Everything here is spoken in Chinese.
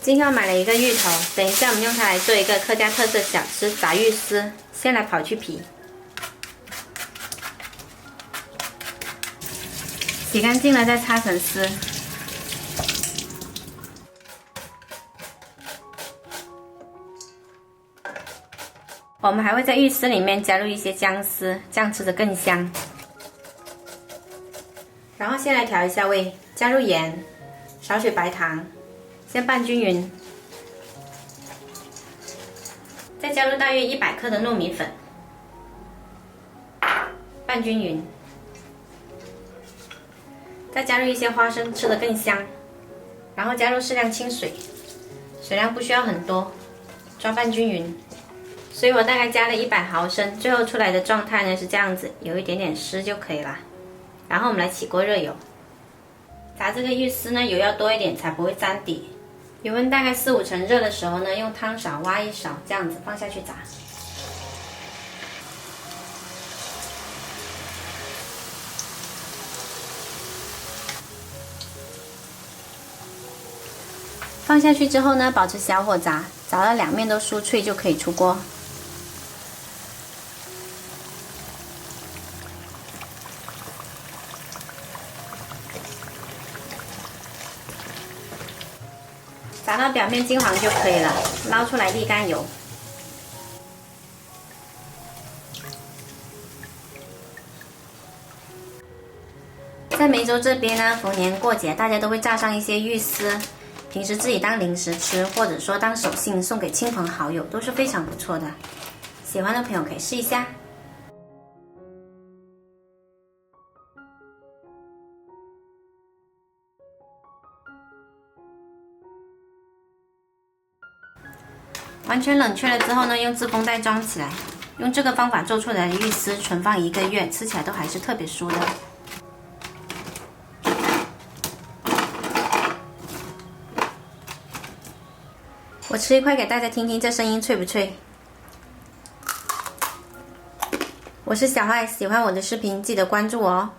今天我买了一个芋头，等一下我们用它来做一个客家特色小吃炸芋丝。先来刨去皮，洗干净了再擦成丝。我们还会在芋丝里面加入一些姜丝，这样吃着更香。然后先来调一下味，加入盐，少许白糖，先拌均匀。再加入大约100克的糯米粉，拌均匀。再加入一些花生，吃得更香。然后加入适量清水，水量不需要很多，抓拌均匀。所以我大概加了100毫升，最后出来的状态呢是这样子，有一点点湿就可以了。然后我们来起锅热油，炸这个芋丝呢油要多一点，才不会粘底。油温大概4、5成热的时候呢，用汤勺挖一勺，这样子放下去炸。放下去之后呢，保持小火炸，炸到两面都酥脆就可以出锅。炸到表面金黄就可以了，捞出来沥干油。在梅州这边呢，逢年过节大家都会炸上一些芋丝，平时自己当零食吃，或者说当手信送给亲朋好友，都是非常不错的。喜欢的朋友可以试一下。完全冷却了之后呢，用自封袋装起来。用这个方法做出来的芋丝，存放1个月，吃起来都还是特别酥的。我吃一块给大家听听，这声音脆不脆？我是小爱，喜欢我的视频记得关注我哦。